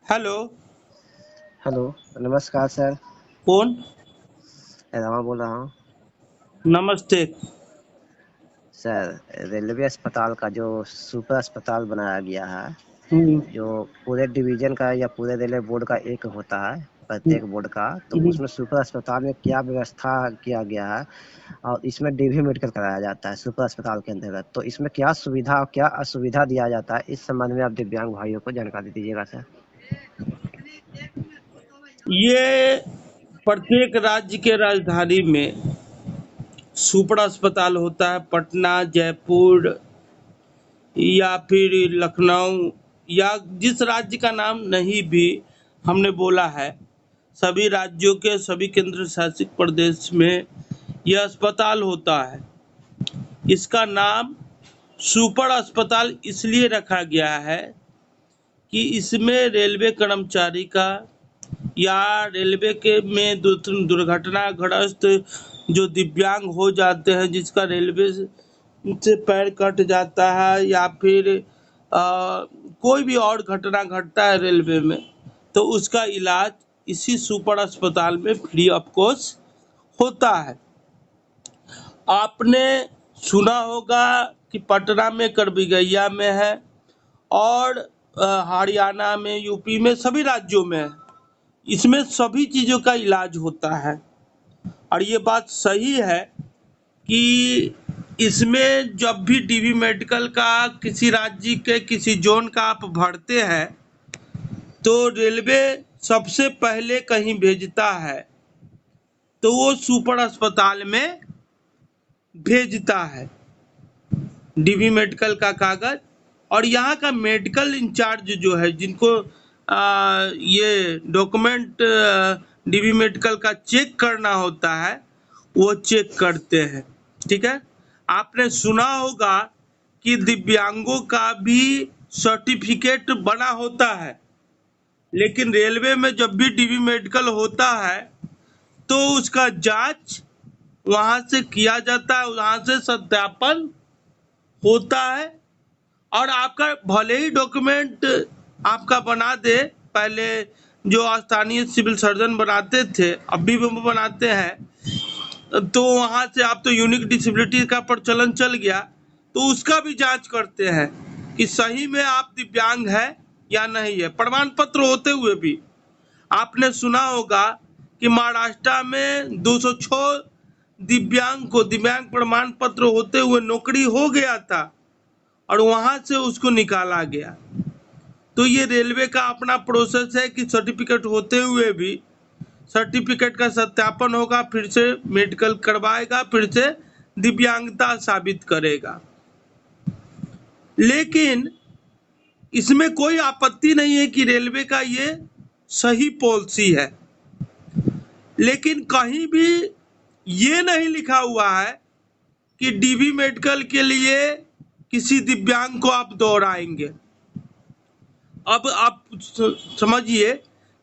Hello. Hello, नमस्कार sir. कौन? रमा बोल रहा हूँ। नमस्ते। सर, रेलवे अस्पताल का जो सुपर अस्पताल बनाया गया है, हम्म, जो पूरे डिवीजन का या पूरे रेलवे बोर्ड का एक होता है, प्रत्येक बोर्ड का, तो हम्म। उसमें सुपर अस्पताल में क्या व्यवस्था किया गया है और इसमें डीवी मेडिकल कराया जाता है सुपर अस्पताल के अंतर्गत, तो इसमें क्या सुविधा और क्या असुविधा दिया जाता है, इस संबंध में आप दिव्यांग भाइयों को जानकारी दीजिएगा सर। ये प्रत्येक राज्य के राजधानी में सुपर अस्पताल होता है। पटना, जयपुर या फिर लखनऊ या जिस राज्य का नाम नहीं भी हमने बोला है, सभी राज्यों के सभी केंद्र शासित प्रदेश में यह अस्पताल होता है। इसका नाम सुपर अस्पताल इसलिए रखा गया है कि इसमें रेलवे कर्मचारी का या रेलवे के में दुर्घटनाग्रस्त जो दिव्यांग हो जाते हैं, जिसका रेलवे से पैर कट जाता है या फिर कोई भी और घटना घटता है रेलवे में, तो उसका इलाज इसी सुपर अस्पताल में फ्री ऑफ कॉस्ट होता है। आपने सुना होगा कि पटना में करबिगैया में है और हरियाणा में, यूपी में, सभी राज्यों में है। इसमें सभी चीज़ों का इलाज होता है और ये बात सही है कि इसमें जब भी डीवी मेडिकल का किसी राज्य के किसी जोन का आप भरते हैं तो रेलवे सबसे पहले कहीं भेजता है तो वो सुपर अस्पताल में भेजता है डीवी मेडिकल का कागज। और यहाँ का मेडिकल इंचार्ज जो है, जिनको ये डॉक्यूमेंट डीवी मेडिकल का चेक करना होता है, वो चेक करते हैं। ठीक है। आपने सुना होगा कि दिव्यांगों का भी सर्टिफिकेट बना होता है, लेकिन रेलवे में जब भी डीवी मेडिकल होता है तो उसका जांच वहां से किया जाता है, वहां से सत्यापन होता है और आपका भले ही डॉक्यूमेंट आपका बना दे, पहले जो स्थानीय सिविल सर्जन बनाते थे, अभी भी वो बनाते हैं, तो वहां से आप तो यूनिक डिसेबिलिटी का प्रचलन चल गया, तो उसका भी जांच करते हैं कि सही में आप दिव्यांग है या नहीं है, प्रमाण पत्र होते हुए भी। आपने सुना होगा कि महाराष्ट्र में 206 दिव्यांग को दिव्यांग प्रमाण पत्र होते हुए नौकरी हो गया था और वहां से उसको निकाला गया। तो ये रेलवे का अपना प्रोसेस है कि सर्टिफिकेट होते हुए भी सर्टिफिकेट का सत्यापन होगा, फिर से मेडिकल करवाएगा, फिर से दिव्यांगता साबित करेगा। लेकिन इसमें कोई आपत्ति नहीं है कि रेलवे का ये सही पॉलिसी है, लेकिन कहीं भी ये नहीं लिखा हुआ है कि डीवी मेडिकल के लिए किसी दिव्यांग को आप दोहराएंगे। अब आप समझिए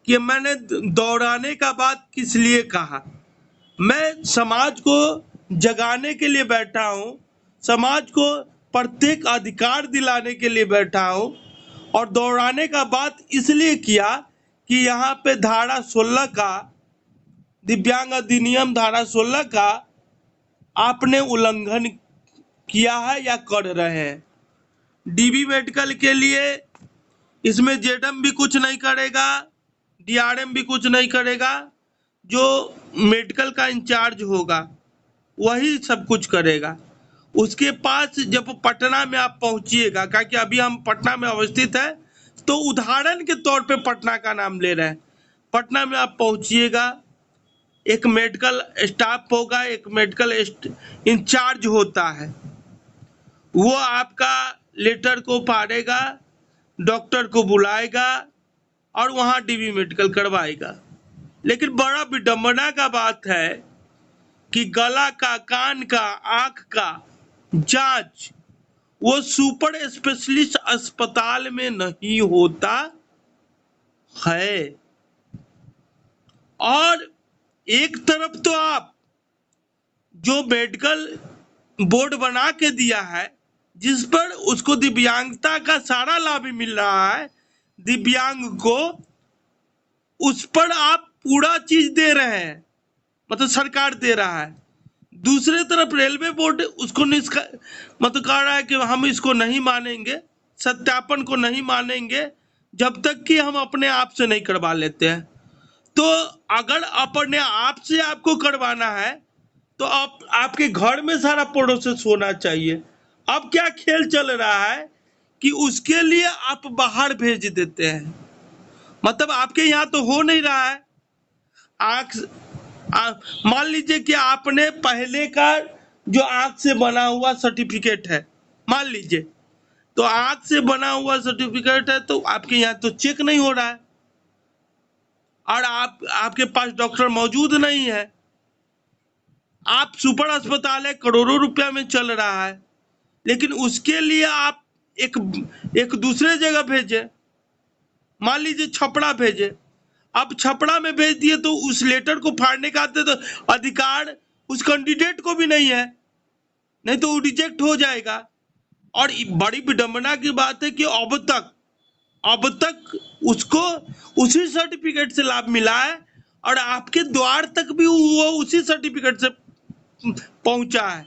कि मैंने दोहराने का बात किस लिए कहा। मैं समाज को जगाने के लिए बैठा हूँ, समाज को प्रत्येक अधिकार दिलाने के लिए बैठा हूँ, और दोहराने का बात इसलिए किया कि यहाँ पे धारा 16 का, दिव्यांग अधिनियम धारा 16 का आपने उल्लंघन किया है या कर रहे हैं। डीबी मेडिकल के लिए इसमें जेडएम भी कुछ नहीं करेगा, डीआरएम भी कुछ नहीं करेगा, जो मेडिकल का इंचार्ज होगा वही सब कुछ करेगा। उसके पास जब पटना में आप पहुंचिएगा, क्योंकि अभी हम पटना में अवस्थित है, तो उदाहरण के तौर पे पटना का नाम ले रहे हैं। पटना में आप पहुंचिएगा, एक मेडिकल स्टाफ होगा, एक मेडिकल इंचार्ज होता है, वो आपका लेटर को फाड़ेगा, डॉक्टर को बुलाएगा और वहां डीवी मेडिकल करवाएगा। लेकिन बड़ा विडंबना का बात है कि गला का, कान का, आंख का जांच वो सुपर स्पेशलिस्ट अस्पताल में नहीं होता है। और एक तरफ तो आप जो मेडिकल बोर्ड बना के दिया है, जिस पर उसको दिव्यांगता का सारा लाभ मिल रहा है, दिव्यांग को उस पर आप पूरा चीज दे रहे हैं, मतलब सरकार दे रहा है। दूसरे तरफ रेलवे बोर्ड उसको मतलब कह रहा है कि हम इसको नहीं मानेंगे, सत्यापन को नहीं मानेंगे जब तक कि हम अपने आप से नहीं करवा लेते हैं। तो अगर अपने आप से आपको करवाना है तो आपके घर में सारा प्रोसेस होना चाहिए। अब क्या खेल चल रहा है कि उसके लिए आप बाहर भेज देते हैं, मतलब आपके यहाँ तो हो नहीं रहा है। मान लीजिए कि आपने पहले का जो आंख से बना हुआ सर्टिफिकेट है, मान लीजिए, तो आंख से बना हुआ सर्टिफिकेट है तो आपके यहाँ तो चेक नहीं हो रहा है और आपके पास डॉक्टर मौजूद नहीं है। आप सुपर अस्पताल है, करोड़ों रुपया में चल रहा है, लेकिन उसके लिए आप एक दूसरे जगह भेजे, मान लीजिए छपरा भेजे। अब छपरा में भेज दिए तो उस लेटर को फाड़ने का तो अधिकार उस कैंडिडेट को भी नहीं है, नहीं तो वो रिजेक्ट हो जाएगा। और बड़ी विडंबना की बात है कि अब तक उसको उसी सर्टिफिकेट से लाभ मिला है और आपके द्वार तक भी वो उसी सर्टिफिकेट से पहुंचा है।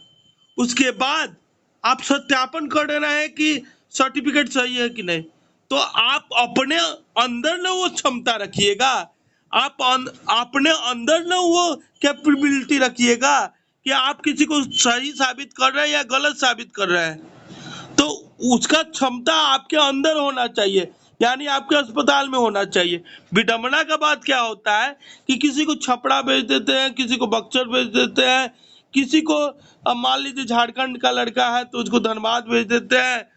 उसके बाद आप सत्यापन कर रहे हैं कि सर्टिफिकेट सही है कि नहीं। तो आप अपने अंदर न वो क्षमता रखिएगा, आप अपने अंदर न वो कैपेबिलिटी रखिएगा कि आप किसी को सही साबित कर रहे हैं या गलत साबित कर रहे हैं। तो उसका क्षमता आपके अंदर होना चाहिए, यानी आपके अस्पताल में होना चाहिए। विडंबना का बात क्या होता है कि किसी को छपरा भेज देते हैं, किसी को बक्सर भेज देते हैं, किसी को मान लीजिए झारखंड का लड़का है तो उसको धनबाद भेज देते हैं।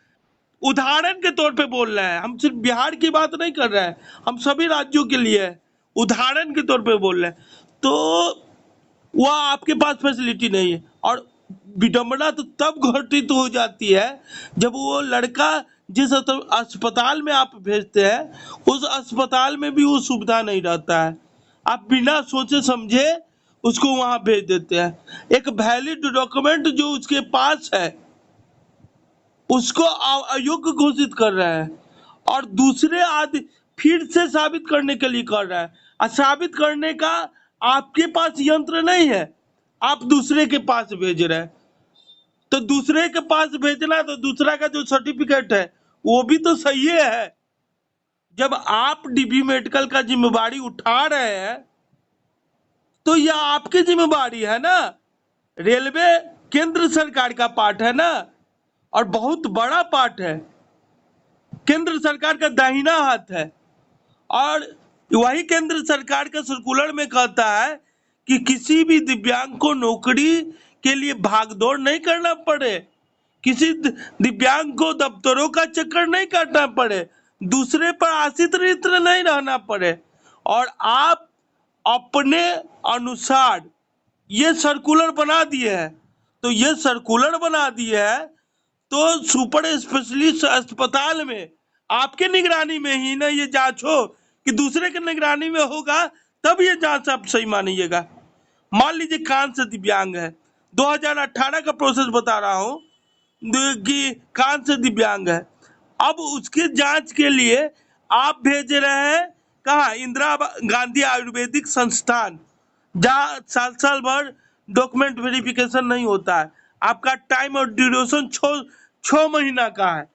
उदाहरण के तौर पे बोल रहे हैं, हम सिर्फ बिहार की बात नहीं कर रहे हैं, हम सभी राज्यों के लिए उदाहरण के तौर पे बोल रहे हैं। तो वह आपके पास फैसिलिटी नहीं है। और विडंबना तो तब घटित हो जाती है जब वो लड़का जिस अस्पताल में आप भेजते हैं उस अस्पताल में भी वो सुविधा नहीं रहता है, आप बिना सोचे समझे उसको वहां भेज देते हैं। एक वैलिड डॉक्यूमेंट जो उसके पास है उसको अयोग्य घोषित कर रहे हैं और दूसरे आदमी फिर से साबित करने के लिए कर रहा है। और साबित करने का आपके पास यंत्र नहीं है, आप दूसरे के पास भेज रहे हैं। तो दूसरे के पास भेजना तो दूसरा का जो सर्टिफिकेट है वो भी तो सही है। जब आप डीबी मेडिकल का जिम्मेवारी उठा रहे हैं तो यह आपकी जिम्मेवारी है ना। रेलवे केंद्र सरकार का पार्ट है ना, और बहुत बड़ा पार्ट है, केंद्र सरकार का दाहिना हाथ है। और वही केंद्र सरकार का सर्कुलर में कहता है कि किसी भी दिव्यांग को नौकरी के लिए भागदौड़ नहीं करना पड़े, किसी दिव्यांग को दफ्तरों का चक्कर नहीं काटना पड़े, दूसरे पर आश्रित नहीं रहना पड़े। और आप अपने अनुसार ये सर्कुलर बना दिए है, तो ये सर्कुलर बना दिए है तो सुपर स्पेशलिस्ट अस्पताल में आपके निगरानी में ही ना ये जांच हो कि दूसरे के निगरानी में होगा, तब ये जांच आप सही मानिएगा। मान लीजिए कान से दिव्यांग है, 2018 का प्रोसेस बता रहा हूं कि कान से दिव्यांग है। अब उसके जांच के लिए आप भेज रहे हैं कहा, इंदिरा गांधी आयुर्वेदिक संस्थान, जहाँ साल भर डॉक्यूमेंट वेरिफिकेशन नहीं होता है। आपका टाइम और ड्यूरेशन 6 महीना का है,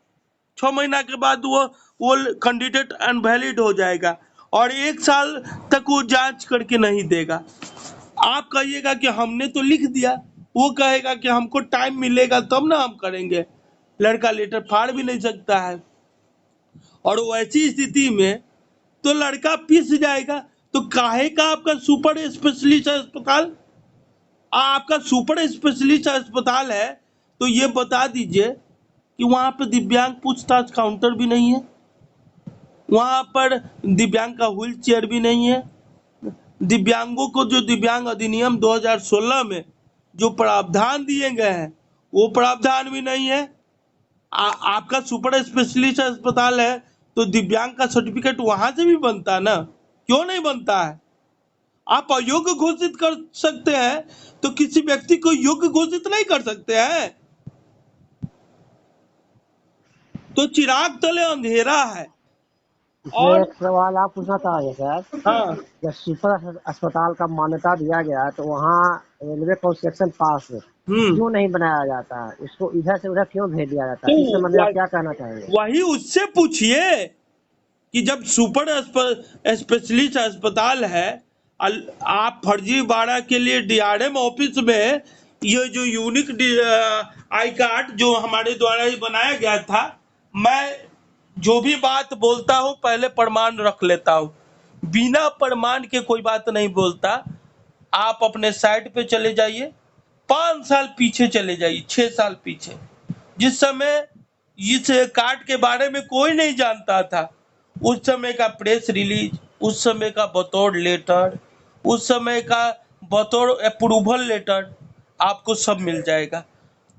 6 महीना के बाद वो कैंडिडेट अनवैलिड हो जाएगा और 1 साल तक वो जांच करके नहीं देगा। आप कहिएगा कि हमने तो लिख दिया, वो कहेगा कि हमको टाइम मिलेगा तब ना हम करेंगे। लड़का लेटर फाड़ भी नहीं सकता है और वैसी स्थिति में तो लड़का पिस जाएगा। तो काहे का आपका सुपर स्पेशलिस्ट अस्पताल, आपका सुपर स्पेशलिस्ट अस्पताल है तो ये बता दीजिए कि वहां पर दिव्यांग पूछताछ काउंटर भी नहीं है, वहां पर दिव्यांग का व्हील चेयर भी नहीं है, दिव्यांगों को जो दिव्यांग अधिनियम 2016 में जो प्रावधान दिए गए हैं वो प्रावधान भी नहीं है। आपका सुपर स्पेशलिस्ट अस्पताल है तो दिव्यांग का सर्टिफिकेट वहां से भी बनता है ना, क्यों नहीं बनता है? आप अयोग्य घोषित कर सकते हैं तो किसी व्यक्ति को योग्य घोषित नहीं कर सकते हैं। तो चिराग तले अंधेरा है, इसमें और एक सवाल आप पूछना चाहेंगे सर। हाँ, जब सुपर अस्पताल का मान्यता दिया गया है तो वहाँ रेलवे कंस्ट्रक्शन पास हम्म, क्यों नहीं बनाया जाता है, उसको इधर से उधर क्यों भेज दिया जाता तो है, इस संबंध में आप वह- क्या कहना चाहेंगे? वही उससे पूछिए कि जब स्पेशलिस्ट अस्पताल है, आप फर्जीवाड़ा के लिए डीआरएम ऑफिस में ये जो यूनिक आई कार्ड जो हमारे द्वारा ही बनाया गया था, मैं जो भी बात बोलता हूँ पहले प्रमाण रख लेता हूँ, बिना प्रमाण के कोई बात नहीं बोलता। आप अपने साइट पे चले जाइए, 5 साल पीछे चले जाइए, 6 साल पीछे, जिस समय इस कार्ड के बारे में कोई नहीं जानता था, उस समय का प्रेस रिलीज, उस समय का बतौर लेटर, उस समय का बतौर अप्रूवल लेटर आपको सब मिल जाएगा।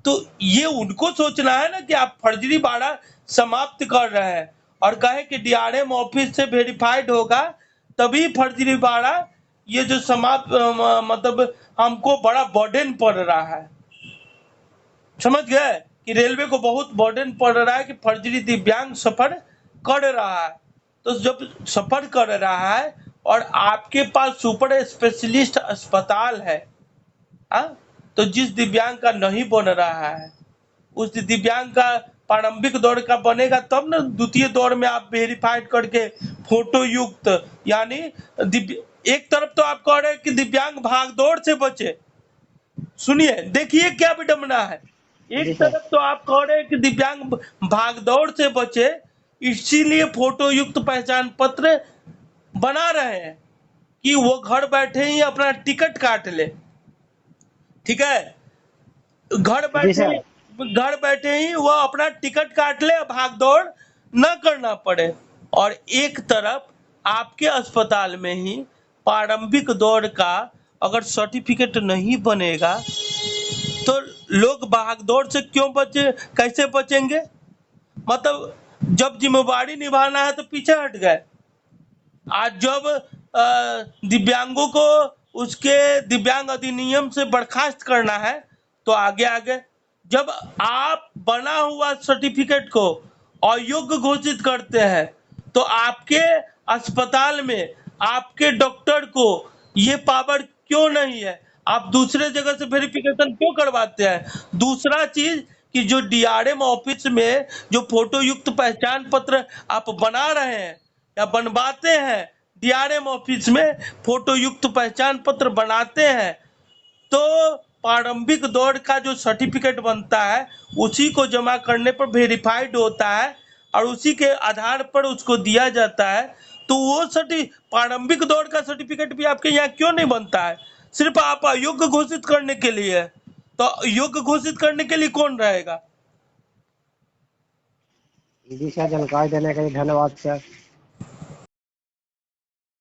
तो ये उनको सोचना है ना कि आप फर्जीवाड़ा समाप्त कर रहे हैं और कहे कि डीआरएम ऑफिस से वेरीफाइड होगा तभी फर्जीवाड़ा ये जो समाप्त मतलब हमको बड़ा बर्डन पड़ रहा है। समझ गए कि रेलवे को बहुत बर्डन पड़ रहा है कि फर्जी दिव्यांग सफर कर रहा है। तो जब सफर कर रहा है और आपके पास सुपर स्पेशलिस्ट अस्पताल है, हाँ, तो जिस दिव्यांग का नहीं बन रहा है उस दिव्यांग का प्रारंभिक दौर का बनेगा तब ना द्वितीय दौर में आप वेरीफाइड करके फोटो युक्त, यानी एक तरफ तो आप कह रहे हैं कि दिव्यांग भागदौड़ से बचे, सुनिए देखिए क्या विडंबना है। एक जी सर। तरफ तो आप कह रहे हैं कि दिव्यांग भागदौड़ से बचे, इसीलिए फोटो युक्त पहचान पत्र बना रहे हैं कि वो घर बैठे ही अपना टिकट काट ले। ठीक है, घर जी बैठे सर। घर बैठे ही वो अपना टिकट काट ले, भाग दौड़ न करना पड़े। और एक तरफ आपके अस्पताल में ही प्रारंभिक दौर का अगर सर्टिफिकेट नहीं बनेगा तो लोग भागदौड़ से क्यों बचे, कैसे बचेंगे? मतलब जब जिम्मेवारी निभाना है तो पीछे हट गए। आज जब दिव्यांगों को उसके दिव्यांग अधिनियम से बर्खास्त करना है तो आगे आगे, जब आप बना हुआ सर्टिफिकेट को अयोग्य घोषित करते हैं तो आपके अस्पताल में आपके डॉक्टर को ये पावर क्यों नहीं है? आप दूसरे जगह से वेरिफिकेशन क्यों करवाते हैं? दूसरा चीज कि जो डीआरएम ऑफिस में जो फोटो युक्त पहचान पत्र आप बना रहे हैं या बनवाते हैं, डीआरएम ऑफिस में फोटो युक्त पहचान पत्र बनाते हैं, तो प्रारंभिक दौर का जो सर्टिफिकेट बनता है उसी को जमा करने पर वेरीफाइड होता है और उसी के आधार पर उसको दिया जाता है। तो वो प्रारंभिक दौर का सर्टिफिकेट भी आपके यहाँ क्यों नहीं बनता है? सिर्फ आप अयोग्य घोषित करने के लिए है। तो योग्य घोषित करने के लिए कौन रहेगा? जी सर, जानकारी देने के लिए धन्यवाद सर।